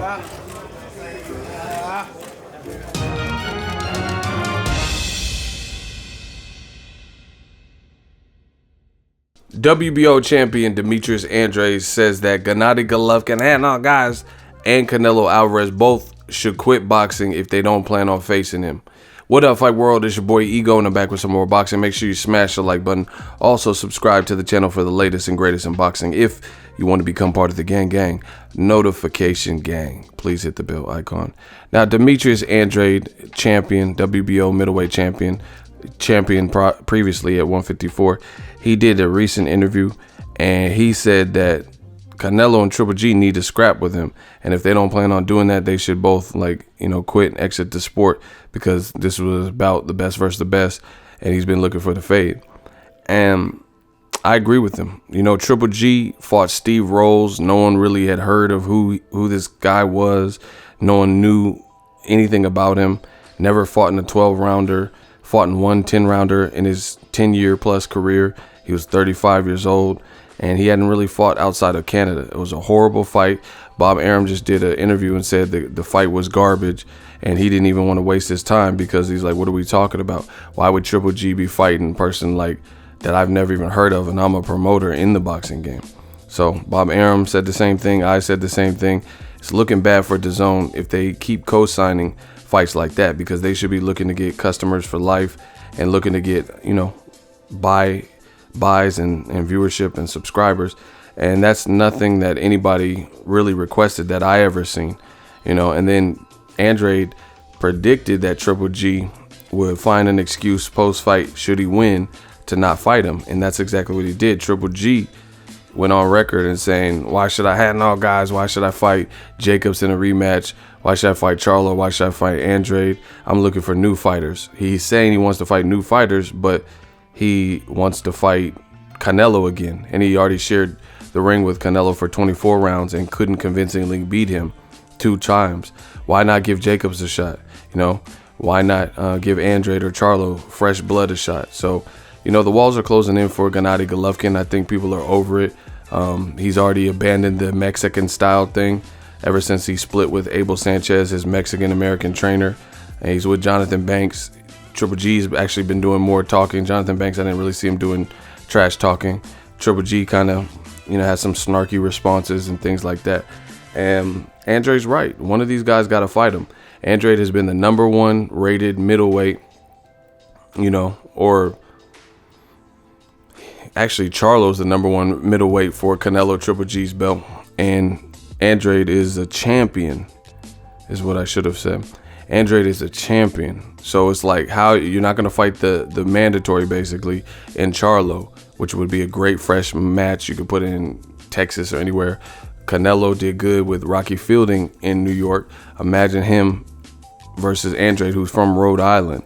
WBO champion Demetrius Andrade says that Gennady Golovkin and Canelo Alvarez both should quit boxing if they don't plan on facing him. What up, Fight World? It's your boy Ego, and I'm back with some more boxing. Make sure you smash the like button. Also, subscribe to the channel for the latest and greatest in boxing. If you want to become part of the gang, notification gang, please hit the bell icon. Now, Demetrius Andrade, champion, WBO middleweight champion previously at 154, he did a recent interview, and he said that Canelo and Triple G need to scrap with him, and if they don't plan on doing that, they should both quit and exit the sport, because this was about the best versus the best, and he's been looking for the fade. And I agree with him. Triple G fought Steve Rolls. No one really had heard of who this guy was. No one knew anything about him. Never fought in a 12-rounder. Fought in one 10-rounder in his 10-year plus career. He was 35 years old, and he hadn't really fought outside of Canada. It was a horrible fight. Bob Arum just did an interview and said the fight was garbage, and he didn't even want to waste his time, because he's like, what are we talking about? Why would Triple G be fighting a person that I've never even heard of, and I'm a promoter in the boxing game? So Bob Arum said the same thing. I said the same thing. It's looking bad for DAZN if they keep co-signing fights like that, because they should be looking to get customers for life and looking to get, buys and viewership and subscribers. And that's nothing that anybody really requested that I ever seen, and then Andrade predicted that Triple G would find an excuse post-fight, should he win, to not fight him, and that's exactly what he did. Triple G went on record and saying, why should I why should I fight Jacobs in a rematch? Why should I fight Charlo? Why should I fight Andrade? I'm looking for new fighters. He's saying he wants to fight new fighters, but he wants to fight Canelo again, and he already shared the ring with Canelo for 24 rounds and couldn't convincingly beat him 2 times. Why not give Jacobs a shot? Why not give Andrade or Charlo fresh blood a shot? So, the walls are closing in for Gennady Golovkin. I think people are over it. He's already abandoned the Mexican style thing ever since he split with Abel Sanchez, his Mexican-American trainer. And he's with Jonathan Banks. Triple G's actually been doing more talking. Jonathan Banks, I didn't really see him doing trash talking. Triple G kind of, has some snarky responses and things like that. And Andrade's right. One of these guys got to fight him. Andrade has been the #1 rated middleweight, or actually Charlo's the #1 middleweight for Canelo Triple G's belt. And Andrade is a champion, is what I should have said. Andrade is a champion. So it's like, how you're not going to fight the mandatory, basically, in Charlo, which would be a great fresh match. You could put it in Texas or anywhere. Canelo did good with Rocky Fielding in New York. Imagine him versus Andrade, who's from Rhode Island.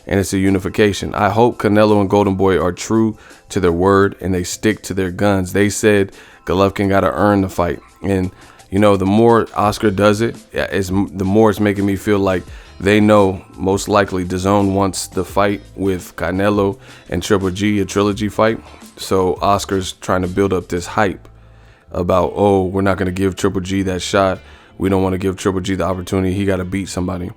And it's a unification. I hope Canelo and Golden Boy are true to their word and they stick to their guns. They said Golovkin got to earn the fight. And the more Oscar does it, the more it's making me feel like they know most likely DAZN wants the fight with Canelo and Triple G, a trilogy fight. So Oscar's trying to build up this hype about, we're not going to give Triple G that shot. We don't want to give Triple G the opportunity. He got to beat somebody.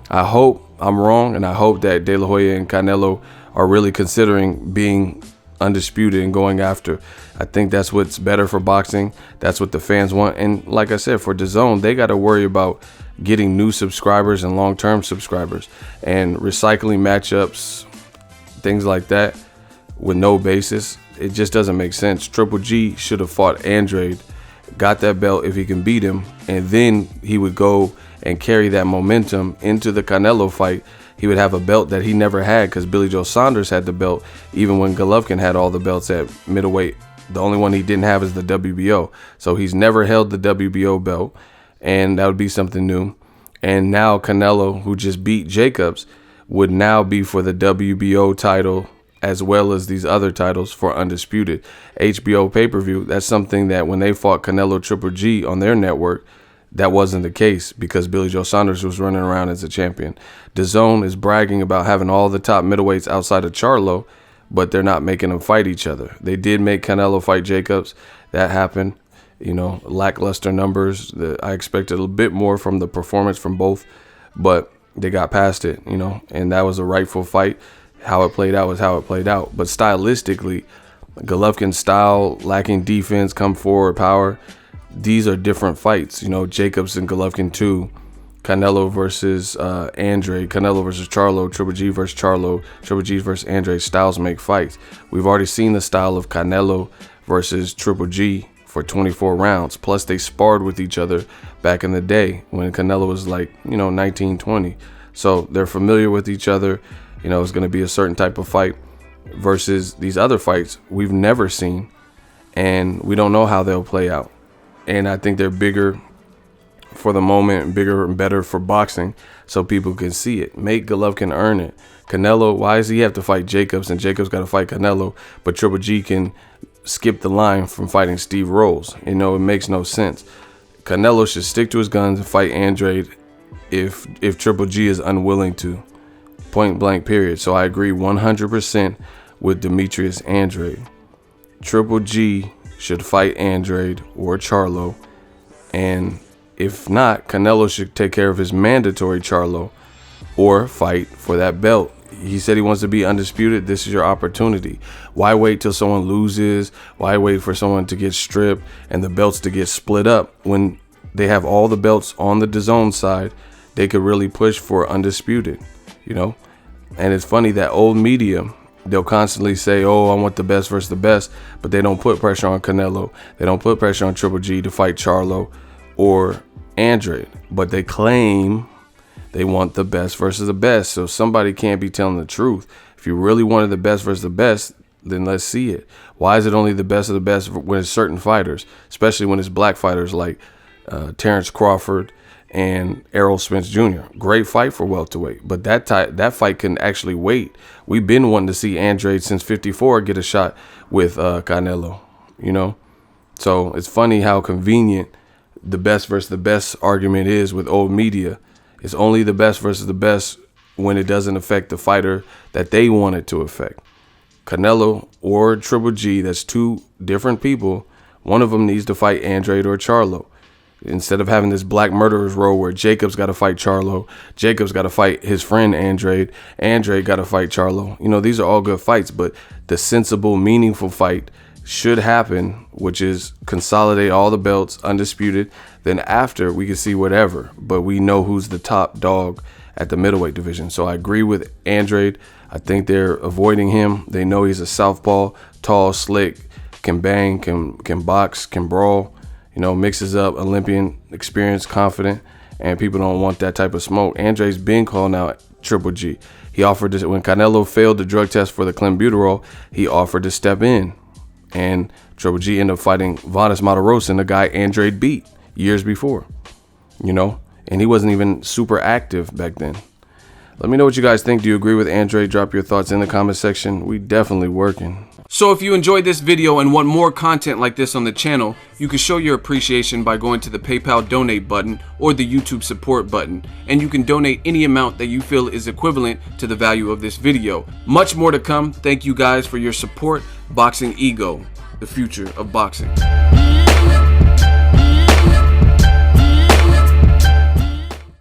I hope I'm wrong, and I hope that De La Hoya and Canelo are really considering being undisputed and going after. I think that's what's better for boxing. That's what the fans want. And like I said, for DAZN, they got to worry about getting new subscribers and long-term subscribers and recycling matchups, things like that with no basis. It just doesn't make sense. Triple G should have fought Andrade, got that belt if he can beat him, and then he would go and carry that momentum into the Canelo fight. He would have a belt that he never had, because Billy Joe Saunders had the belt even when Golovkin had all the belts at middleweight. The only one he didn't have is the WBO. So he's never held the WBO belt, and that would be something new. And now Canelo, who just beat Jacobs, would now be for the WBO title as well as these other titles for undisputed. HBO pay-per-view, that's something that when they fought Canelo Triple G on their network, that wasn't the case, because Billy Joe Saunders was running around as a champion. DAZN is bragging about having all the top middleweights outside of Charlo, but they're not making them fight each other. They did make Canelo fight Jacobs. That happened. lackluster numbers. I expected a bit more from the performance from both, but they got past it, and that was a rightful fight. How it played out was how it played out. But stylistically, Golovkin's style, lacking defense, come forward power, these are different fights. Jacobs and Golovkin 2, Canelo versus Andrade, Canelo versus Charlo, Triple G versus Charlo, Triple G versus Andrade. Styles make fights. We've already seen the style of Canelo versus Triple G for 24 rounds. Plus, they sparred with each other back in the day when Canelo was like, 19, 20. So they're familiar with each other. It's going to be a certain type of fight versus these other fights we've never seen, and we don't know how they'll play out. And I think they're bigger for the moment, bigger and better for boxing, so people can see it. Make Golovkin earn it. Canelo, why does he have to fight Jacobs and Jacobs got to fight Canelo, but Triple G can skip the line from fighting Steve Rolls? It makes no sense. Canelo should stick to his guns and fight Andrade if Triple G is unwilling to. Point blank, period. So I agree 100% with Demetrius Andrade. Triple G should fight Andrade or Charlo, and if not, Canelo should take care of his mandatory Charlo or fight for that belt. He said he wants to be undisputed. This is your opportunity. Why wait till someone loses? Why wait for someone to get stripped and the belts to get split up when they have all the belts on the DAZN side? They could really push for undisputed, And it's funny that old media, they'll constantly say, oh, I want the best versus the best, but they don't put pressure on Canelo. They don't put pressure on Triple G to fight Charlo or Andrade, but they claim they want the best versus the best. So somebody can't be telling the truth. If you really wanted the best versus the best, then let's see it. Why is it only the best of the best when it's certain fighters, especially when it's black fighters like Terrence Crawford and Errol Spence Jr.? Great fight for welterweight, but that fight can actually wait. We've been wanting to see Andrade since 54 get a shot with Canelo, So it's funny how convenient the best versus the best argument is with old media. It's only the best versus the best when it doesn't affect the fighter that they want it to affect. Canelo or Triple G, that's two different people. One of them needs to fight Andrade or Charlo. Instead of having this black murderer's role where Jacobs got to fight Charlo, Jacobs got to fight his friend Andrade, Andrade got to fight Charlo. These are all good fights, but the sensible, meaningful fight should happen, which is consolidate all the belts, undisputed. Then after, we can see whatever, but we know who's the top dog at the middleweight division. So I agree with Andrade. I think they're avoiding him. They know he's a southpaw, tall, slick, can bang, can box, can brawl. Mixes up Olympian experience, confident, and people don't want that type of smoke. Andrade's been calling out Triple G. He offered to, when Canelo failed the drug test for the clenbuterol, he offered to step in, and Triple G ended up fighting Vanes Matarosen, the guy Andrade beat years before, and he wasn't even super active back then. Let me know what you guys think. Do you agree with Andrade? Drop your thoughts in the comment section. We definitely working. So if you enjoyed this video and want more content like this on the channel, you can show your appreciation by going to the PayPal donate button or the YouTube support button, and you can donate any amount that you feel is equivalent to the value of this video. Much more to come. Thank you guys for your support. Boxing Ego, the future of boxing.